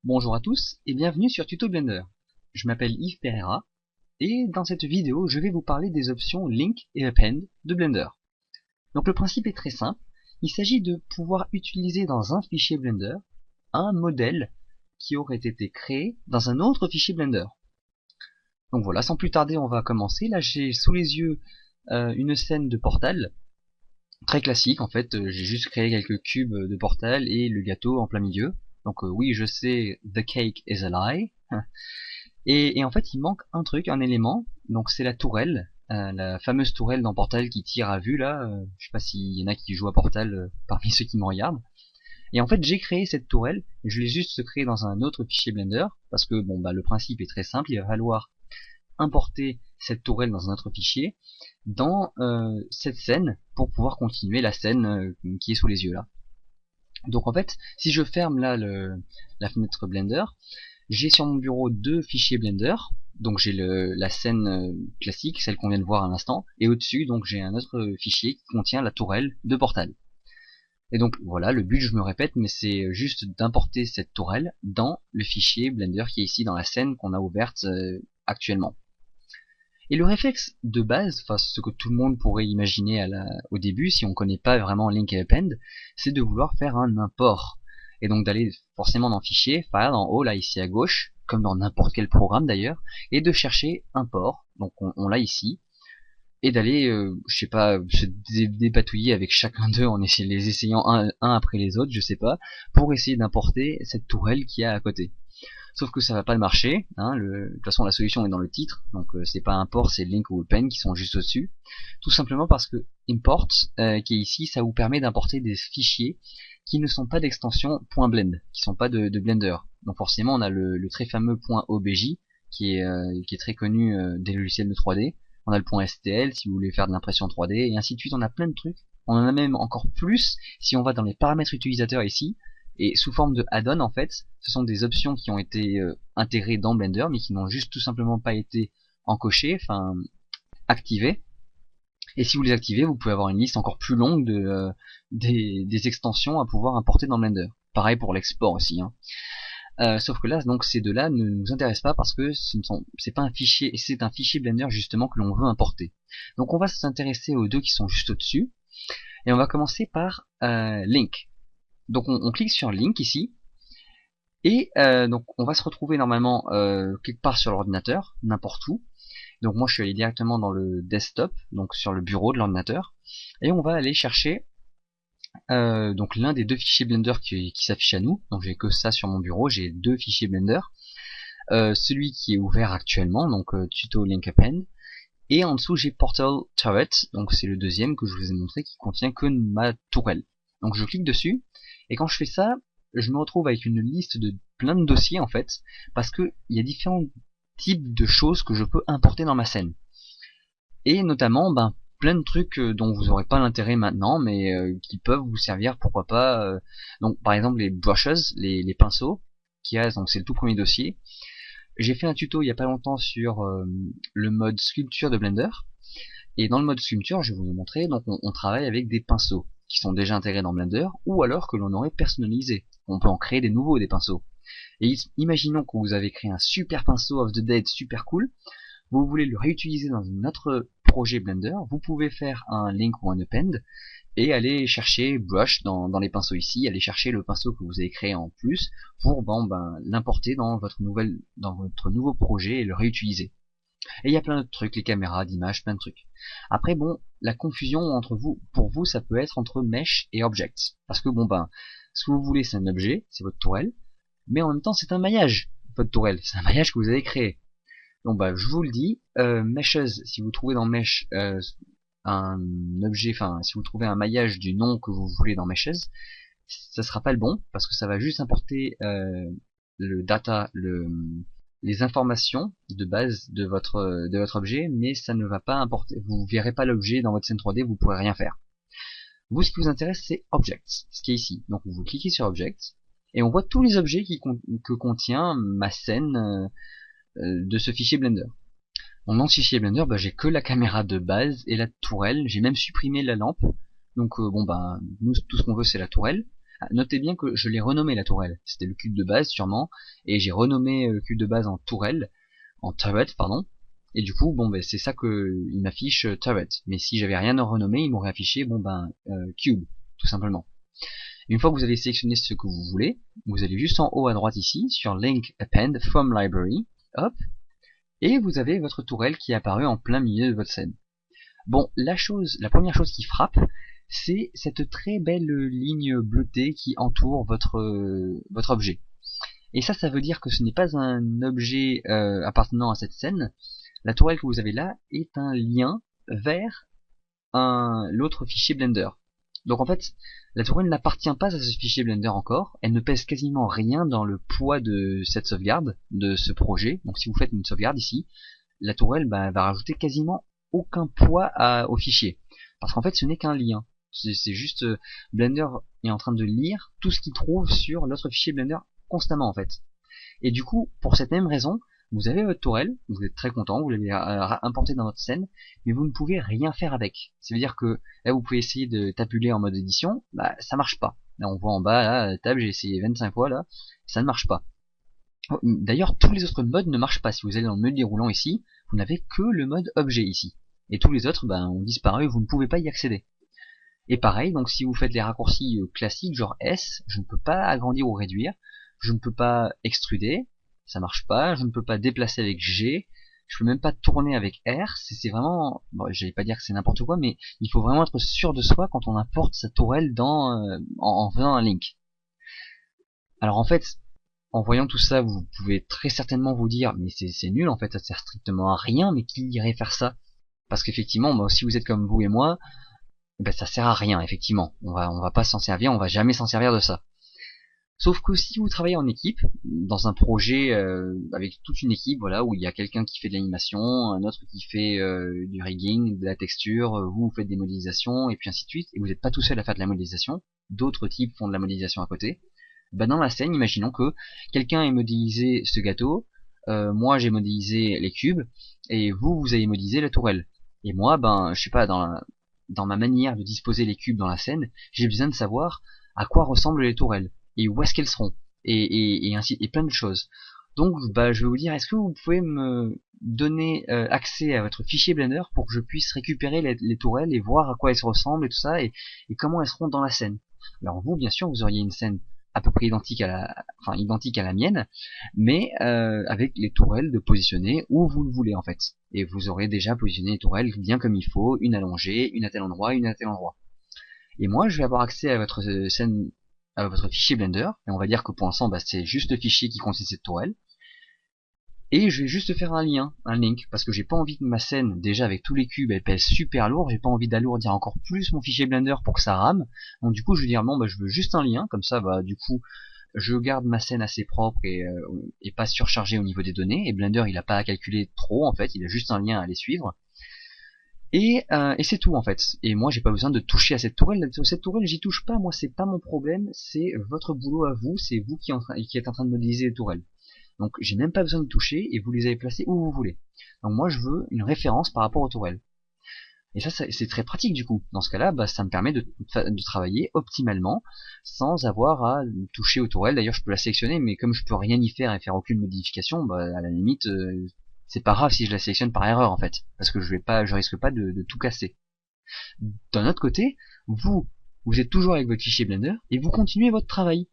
Bonjour à tous et bienvenue sur Tuto Blender. Je m'appelle Yves Pereira et dans cette vidéo je vais vous parler des options Link et Append de Blender. Donc le principe est très simple, il s'agit de pouvoir utiliser dans un fichier Blender un modèle qui aurait été créé dans un autre fichier Blender. Donc voilà, sans plus tarder on va commencer. Là j'ai sous les yeux une scène de Portal, très classique en fait, j'ai juste créé quelques cubes de Portal et le gâteau en plein milieu. Donc oui, je sais, the cake is a lie. Et en fait, il manque un truc, un élément. Donc c'est la tourelle, la fameuse tourelle dans Portal qui tire à vue là. Je sais pas s'il y en a qui jouent à Portal parmi ceux qui me regardent. Et en fait, j'ai créé cette tourelle. Je l'ai juste créée dans un autre fichier Blender parce que bon bah le principe est très simple. Il va falloir importer cette tourelle dans un autre fichier dans cette scène pour pouvoir continuer la scène qui est sous les yeux là. Donc en fait, si je ferme là la fenêtre Blender, j'ai sur mon bureau deux fichiers Blender. Donc j'ai la scène classique, celle qu'on vient de voir à l'instant, et au-dessus donc j'ai un autre fichier qui contient la tourelle de Portal. Et donc voilà, le but, je me répète, mais c'est juste d'importer cette tourelle dans le fichier Blender qui est ici dans la scène qu'on a ouverte actuellement. Et le réflexe de base, enfin ce que tout le monde pourrait imaginer au début, si on connaît pas vraiment Link et Append, c'est de vouloir faire un import. Et donc d'aller forcément dans Fichier, File, en haut, là ici à gauche, comme dans n'importe quel programme d'ailleurs, et de chercher Import, donc on l'a ici, et d'aller, je sais pas, se dépatouiller avec chacun d'eux en les essayant un après les autres, je sais pas, pour essayer d'importer cette tourelle qu'il y a à côté. Sauf que ça va pas marcher, hein, de toute façon la solution est dans le titre, donc c'est pas import, c'est link ou append qui sont juste au-dessus. Tout simplement parce que import, qui est ici, ça vous permet d'importer des fichiers qui ne sont pas d'extension .blend, qui sont pas de Blender. Donc forcément on a le très fameux .obj qui est très connu des logiciels de 3D. On a le .stl si vous voulez faire de l'impression 3D, et ainsi de suite. On a plein de trucs. On en a même encore plus si on va dans les paramètres utilisateurs ici. Et sous forme de add-on en fait, ce sont des options qui ont été intégrées dans Blender mais qui n'ont juste tout simplement pas été encochées, enfin activées. Et si vous les activez, vous pouvez avoir une liste encore plus longue des extensions à pouvoir importer dans Blender. Pareil pour l'export aussi. Sauf que là, donc ces deux-là ne nous intéressent pas parce que c'est pas un fichier, c'est un fichier Blender justement que l'on veut importer. Donc on va s'intéresser aux deux qui sont juste au-dessus. Et on va commencer par Link. Donc on clique sur Link ici, et donc on va se retrouver normalement quelque part sur l'ordinateur, n'importe où. Donc moi je suis allé directement dans le desktop, donc sur le bureau de l'ordinateur, et on va aller chercher donc l'un des deux fichiers Blender qui s'affiche à nous. Donc j'ai que ça sur mon bureau, j'ai deux fichiers Blender. Celui qui est ouvert actuellement, donc Tuto Link Append, et en dessous j'ai Portal Turret, donc c'est le deuxième que je vous ai montré qui contient que ma tourelle. Donc je clique dessus, et quand je fais ça, je me retrouve avec une liste de plein de dossiers en fait, parce que il y a différents types de choses que je peux importer dans ma scène. Et notamment, plein de trucs dont vous n'aurez pas l'intérêt maintenant, mais qui peuvent vous servir, pourquoi pas. Donc par exemple les brushes, les pinceaux, donc c'est le tout premier dossier. J'ai fait un tuto il y a pas longtemps sur le mode sculpture de Blender. Et dans le mode sculpture, je vais vous montrer, donc on travaille avec des pinceaux qui sont déjà intégrés dans Blender, ou alors que l'on aurait personnalisé. On peut en créer des nouveaux, des pinceaux. Et imaginons que vous avez créé un super pinceau of the dead super cool, vous voulez le réutiliser dans un autre projet Blender, vous pouvez faire un link ou un append, et aller chercher brush dans les pinceaux ici, aller chercher le pinceau que vous avez créé en plus, pour l'importer dans votre nouveau projet et le réutiliser. Et il y a plein d'autres trucs, les caméras d'images, plein de trucs. Après bon, la confusion pour vous, ça peut être entre mesh et object. Parce que ce que vous voulez c'est un objet, c'est votre tourelle, mais en même temps c'est un maillage, votre tourelle, c'est un maillage que vous avez créé. Donc je vous le dis, meshes, si vous trouvez dans mesh un objet, si vous trouvez un maillage du nom que vous voulez dans meshes, ça sera pas le bon, parce que ça va juste importer le data, les informations de base de votre objet, mais ça ne va pas importer, vous verrez pas l'objet dans votre scène 3D, vous pourrez rien faire. Vous, ce qui vous intéresse, c'est Object, ce qui est ici. Donc vous cliquez sur Object, et on voit tous les objets que contient ma scène de ce fichier Blender. Dans ce fichier Blender, j'ai que la caméra de base et la tourelle, j'ai même supprimé la lampe, donc nous, tout ce qu'on veut c'est la tourelle. Ah, notez bien que je l'ai renommé la tourelle. C'était le cube de base sûrement, et j'ai renommé le cube de base en tourelle, en turret, pardon. Et du coup, bon, ben, c'est ça que il m'affiche turret. Mais si j'avais rien à renommer, il m'aurait affiché, bon ben, cube, tout simplement. Une fois que vous avez sélectionné ce que vous voulez, vous allez juste en haut à droite ici, sur Link Append from Library, hop, et vous avez votre tourelle qui est apparue en plein milieu de votre scène. Bon, la première chose qui frappe, c'est cette très belle ligne bleutée qui entoure votre objet. Et ça veut dire que ce n'est pas un objet appartenant à cette scène. La tourelle que vous avez là est un lien vers l'autre fichier Blender. Donc en fait, la tourelle n'appartient pas à ce fichier Blender encore, elle ne pèse quasiment rien dans le poids de cette sauvegarde, de ce projet. Donc si vous faites une sauvegarde ici, la tourelle va rajouter quasiment aucun poids au fichier. Parce qu'en fait ce n'est qu'un lien. C'est juste Blender est en train de lire tout ce qu'il trouve sur l'autre fichier Blender constamment en fait. Et du coup, pour cette même raison, vous avez votre tourelle, vous êtes très content, vous l'avez importé dans votre scène, mais vous ne pouvez rien faire avec. Ça veut dire que là vous pouvez essayer de tabuler en mode édition, bah ça marche pas. Là on voit en bas, là, la table, j'ai essayé 25 fois là, ça ne marche pas. D'ailleurs, tous les autres modes ne marchent pas. Si vous allez dans le menu déroulant ici, vous n'avez que le mode objet ici. Et tous les autres ont disparu, vous ne pouvez pas y accéder. Et pareil, donc si vous faites les raccourcis classiques, genre S, je ne peux pas agrandir ou réduire, je ne peux pas extruder, ça marche pas, je ne peux pas déplacer avec G, je peux même pas tourner avec R, c'est vraiment, bon, je vais pas dire que c'est n'importe quoi, mais il faut vraiment être sûr de soi quand on importe sa tourelle en faisant un link. Alors en fait, en voyant tout ça, vous pouvez très certainement vous dire, mais c'est nul en fait, ça sert strictement à rien, mais qui irait faire ça? Parce qu'effectivement, si vous êtes comme vous et moi, ben ça sert à rien, effectivement. On va pas s'en servir, on va jamais s'en servir de ça. Sauf que si vous travaillez en équipe, dans un projet avec toute une équipe, voilà, où il y a quelqu'un qui fait de l'animation, un autre qui fait du rigging, de la texture, vous faites des modélisations, et puis ainsi de suite, et vous n'êtes pas tout seul à faire de la modélisation, d'autres types font de la modélisation à côté, ben dans la scène, imaginons que quelqu'un ait modélisé ce gâteau, moi j'ai modélisé les cubes, et vous avez modélisé la tourelle. Et moi, je sais pas, dans ma manière de disposer les cubes dans la scène, j'ai besoin de savoir à quoi ressemblent les tourelles et où est-ce qu'elles seront et ainsi et plein de choses. Donc je vais vous dire, est-ce que vous pouvez me donner accès à votre fichier Blender pour que je puisse récupérer les tourelles et voir à quoi elles se ressemblent et tout ça et comment elles seront dans la scène. Alors vous, bien sûr, vous auriez une scène à peu près identique à la mienne, mais avec les tourelles de positionner où vous le voulez en fait. Et vous aurez déjà positionné les tourelles bien comme il faut, une allongée, une à tel endroit, une à tel endroit. Et moi, je vais avoir accès à votre scène, à votre fichier Blender, et on va dire que pour l'instant, c'est juste le fichier qui contient cette tourelle. Et je vais juste faire un link, parce que j'ai pas envie que ma scène, déjà avec tous les cubes, elle pèse super lourd, j'ai pas envie d'alourdir encore plus mon fichier Blender pour que ça rame. Donc du coup, je vais dire je veux juste un lien, comme ça, du coup, je garde ma scène assez propre et pas surchargée au niveau des données. Et Blender, il a pas à calculer trop en fait, il a juste un lien à aller suivre. Et c'est tout en fait. Et moi j'ai pas besoin de toucher à cette tourelle. Cette tourelle j'y touche pas, moi c'est pas mon problème, c'est votre boulot à vous, c'est vous qui êtes en train de modéliser les tourelles. Donc j'ai même pas besoin de toucher et vous les avez placées où vous voulez. Donc moi je veux une référence par rapport aux tourelles. Et ça c'est très pratique du coup. Dans ce cas-là, ça me permet de travailler optimalement sans avoir à toucher aux tourelles. D'ailleurs je peux la sélectionner, mais comme je peux rien y faire et faire aucune modification, à la limite c'est pas grave si je la sélectionne par erreur en fait, parce que je risque pas de tout casser. D'un autre côté, vous êtes toujours avec votre fichier Blender et vous continuez votre travail.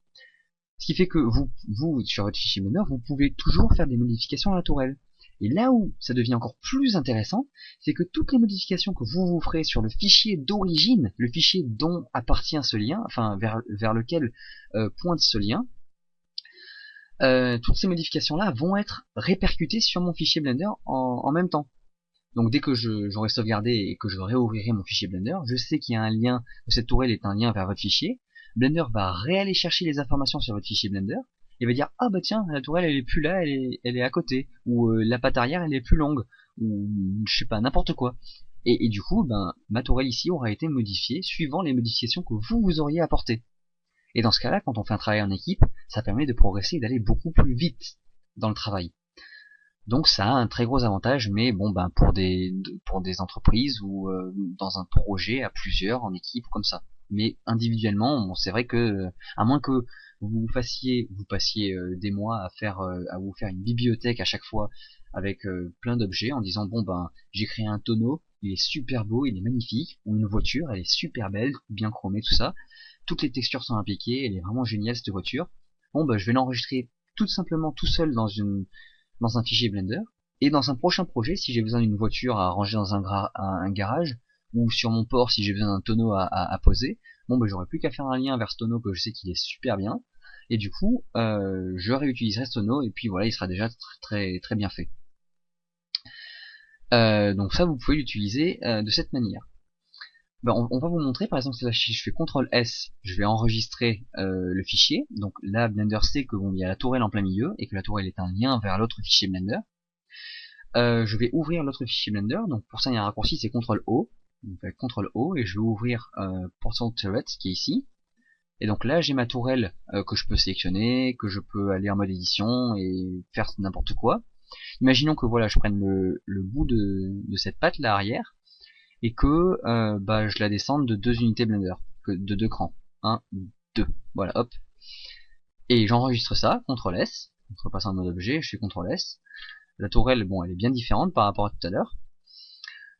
Ce qui fait que vous sur votre fichier Blender, vous pouvez toujours faire des modifications à la tourelle. Et là où ça devient encore plus intéressant, c'est que toutes les modifications que vous ferez sur le fichier d'origine, le fichier dont appartient ce lien, enfin vers lequel pointe ce lien, toutes ces modifications-là vont être répercutées sur mon fichier Blender en même temps. Donc dès que j'aurai sauvegardé et que je réouvrirai mon fichier Blender, je sais qu'il y a un lien, que cette tourelle est un lien vers votre fichier. Blender va réaller chercher les informations sur votre fichier Blender et va dire ah bah tiens, la tourelle elle est plus là, elle est à côté, ou la patte arrière elle est plus longue, ou je sais pas, n'importe quoi. Et du coup, ma tourelle ici aura été modifiée suivant les modifications que vous auriez apportées. Et dans ce cas-là, quand on fait un travail en équipe, ça permet de progresser et d'aller beaucoup plus vite dans le travail. Donc ça a un très gros avantage, mais pour des entreprises ou dans un projet à plusieurs en équipe comme ça. mais individuellement, bon, c'est vrai que à moins que vous passiez des mois à vous faire une bibliothèque à chaque fois avec plein d'objets en disant bon ben j'ai créé un tonneau, il est super beau, il est magnifique, ou une voiture, elle est super belle, bien chromée, tout ça, toutes les textures sont impliquées, elle est vraiment géniale cette voiture. Bon ben je vais l'enregistrer tout simplement tout seul dans un fichier Blender, et dans un prochain projet, si j'ai besoin d'une voiture à ranger dans un garage, ou sur mon port si j'ai besoin d'un tonneau à poser, bon ben j'aurai plus qu'à faire un lien vers ce tonneau que je sais qu'il est super bien, et du coup je réutiliserai ce tonneau, et puis voilà, il sera déjà très bien fait. Donc ça vous pouvez l'utiliser de cette manière. Ben, on va vous montrer par exemple si je fais CTRL S, je vais enregistrer le fichier. Donc là Blender sait que bon il y a la tourelle en plein milieu et que la tourelle est un lien vers l'autre fichier Blender. Je vais ouvrir l'autre fichier Blender, donc pour ça il y a un raccourci, c'est CTRL O. Donc CTRL O et je vais ouvrir Portal Turret qui est ici. Et donc là j'ai ma tourelle que je peux sélectionner, que je peux aller en mode édition et faire n'importe quoi. Imaginons que voilà je prenne le bout de cette patte là arrière et que bah, je la descende de 2 unités Blender, de 2 crans. 1, 2, voilà, hop. Et j'enregistre ça, CTRL S, je repasse en mode objet, je fais CTRL S. La tourelle, bon, elle est bien différente par rapport à tout à l'heure.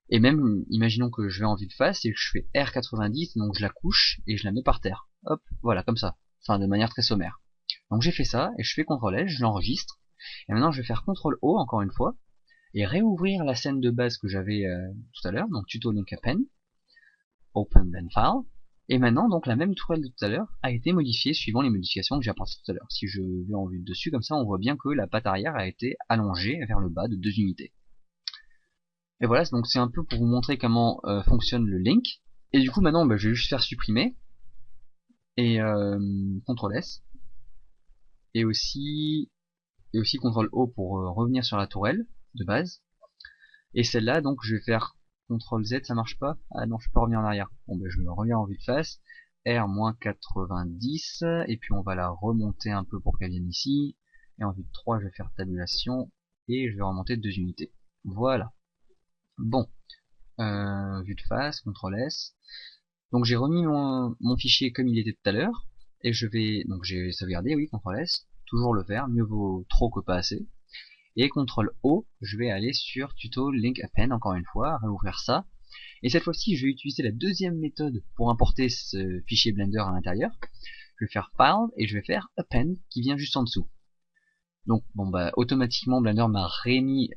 Et même, imaginons que je vais en vue de face et que je fais R90, donc je la couche et je la mets par terre. Hop, voilà, comme ça. Enfin, de manière très sommaire. Donc j'ai fait ça, et je fais CTRL S, je l'enregistre. Et maintenant, je vais faire CTRL O encore une fois, et réouvrir la scène de base que j'avais tout à l'heure, donc tuto link append, open blend file, et maintenant donc la même tourelle de tout à l'heure a été modifiée suivant les modifications que j'ai apportées tout à l'heure. Si je vais en vue de dessus, comme ça on voit bien que la patte arrière a été allongée vers le bas de 2 unités. Et voilà, donc c'est un peu pour vous montrer comment fonctionne le link. Et du coup maintenant bah, je vais juste faire supprimer, et CTRL S, et aussi CTRL O pour revenir sur la tourelle de base. Et celle-là, donc je vais faire CTRL Z, ça marche pas. Ah non, je peux pas revenir en arrière. Bon ben je reviens en vue de face. R-90, et puis on va la remonter un peu pour qu'elle vienne ici. Et en vue de 3, je vais faire tabulation, et je vais remonter de 2 unités. Voilà. Bon. Vue de face, CTRL S. Donc j'ai remis mon fichier comme il était tout à l'heure. Et je vais, donc j'ai sauvegardé, oui, CTRL S. Toujours le faire, mieux vaut trop que pas assez. Et CTRL O, je vais aller sur tuto link append encore une fois, réouvrir ça. Et cette fois-ci, je vais utiliser la deuxième méthode pour importer ce fichier Blender à l'intérieur. Je vais faire File et je vais faire Append qui vient juste en dessous. Donc bon bah automatiquement Blender m'a remis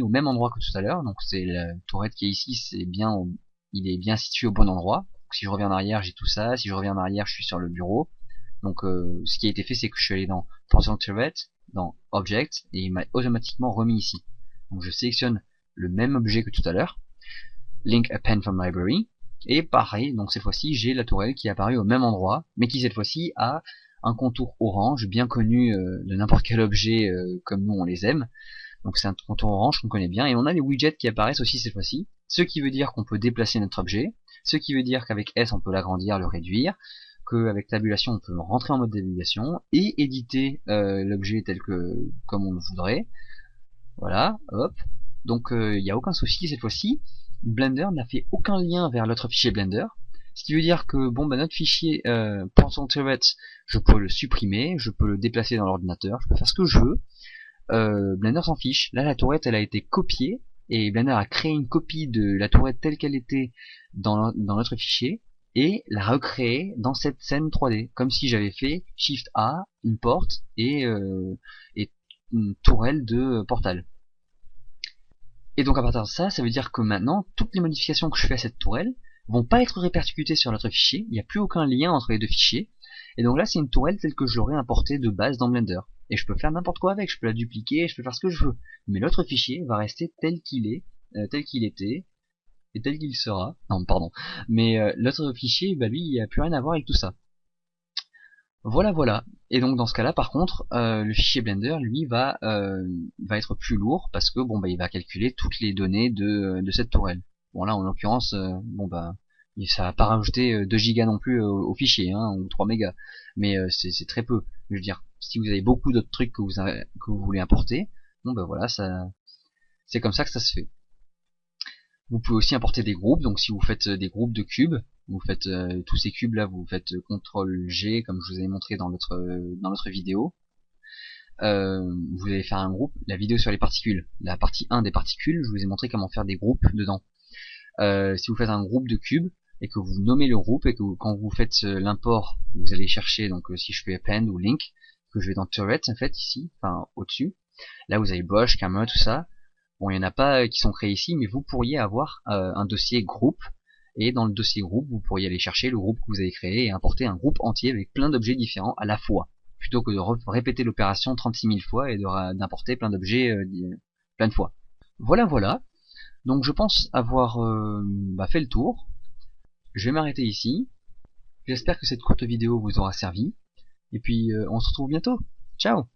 au même endroit que tout à l'heure. Donc c'est la tourette qui est ici, il est bien situé au bon endroit. Donc, si je reviens en arrière, j'ai tout ça. Si je reviens en arrière, je suis sur le bureau. Donc ce qui a été fait, c'est que je suis allé dans Portal Turret, dans Object, et il m'a automatiquement remis ici. Donc je sélectionne le même objet que tout à l'heure, Link Append from Library, et pareil, donc cette fois-ci j'ai la tourelle qui est apparue au même endroit, mais qui cette fois-ci a un contour orange, bien connu de n'importe quel objet comme nous on les aime. Donc c'est un contour orange qu'on connaît bien, et on a les widgets qui apparaissent aussi cette fois-ci, ce qui veut dire qu'on peut déplacer notre objet, ce qui veut dire qu'avec S on peut l'agrandir, le réduire, qu'avec tabulation on peut rentrer en mode tabulation et éditer l'objet tel que comme on le voudrait. Voilà, hop. Donc il n'y a aucun souci cette fois-ci. Blender n'a fait aucun lien vers l'autre fichier Blender. Ce qui veut dire que bon bah notre fichier Portal Turret, je peux le supprimer, je peux le déplacer dans l'ordinateur, je peux faire ce que je veux. Blender s'en fiche. Là la tourette elle a été copiée et Blender a créé une copie de la tourette telle qu'elle était dans notre fichier et la recréer dans cette scène 3D, comme si j'avais fait Shift A, Import et une tourelle de Portal. Et donc à partir de ça, ça veut dire que maintenant, toutes les modifications que je fais à cette tourelle vont pas être répercutées sur notre fichier, il n'y a plus aucun lien entre les deux fichiers, et donc là c'est une tourelle telle que je l'aurais importée de base dans Blender. Et je peux faire n'importe quoi avec, je peux la dupliquer, je peux faire ce que je veux. Mais l'autre fichier va rester tel qu'il est, tel qu'il était, et tel qu'il sera. Non, pardon. Mais l'autre fichier, bah lui, il a plus rien à voir avec tout ça. Voilà, voilà. Et donc dans ce cas-là, par contre, le fichier Blender, lui, va être plus lourd parce que bon bah il va calculer toutes les données de cette tourelle. Bon là, en l'occurrence, bon bah ça va pas rajouter 2 gigas non plus au fichier, hein, ou 3 mégas. Mais c'est très peu. Je veux dire, si vous avez beaucoup d'autres trucs que vous voulez importer, bon bah voilà, ça c'est comme ça que ça se fait. Vous pouvez aussi importer des groupes, donc si vous faites des groupes de cubes, vous faites tous ces cubes là, vous faites CTRL G comme je vous avais montré dans notre vidéo. Vous allez faire un groupe, la vidéo sur les particules, la partie 1 des particules, je vous ai montré comment faire des groupes dedans. Si vous faites un groupe de cubes et que vous nommez le groupe et que quand vous faites l'import, vous allez chercher, donc si je fais append ou link, que je vais dans turret en fait ici, enfin au-dessus, là vous avez Bosch, Camera, tout ça. Bon, il n'y en a pas qui sont créés ici, mais vous pourriez avoir un dossier groupe, et dans le dossier groupe, vous pourriez aller chercher le groupe que vous avez créé et importer un groupe entier avec plein d'objets différents à la fois, plutôt que de répéter l'opération 36 000 fois et d'importer plein d'objets plein de fois. Voilà. Donc je pense avoir fait le tour. Je vais m'arrêter ici. J'espère que cette courte vidéo vous aura servi. Et puis on se retrouve bientôt. Ciao!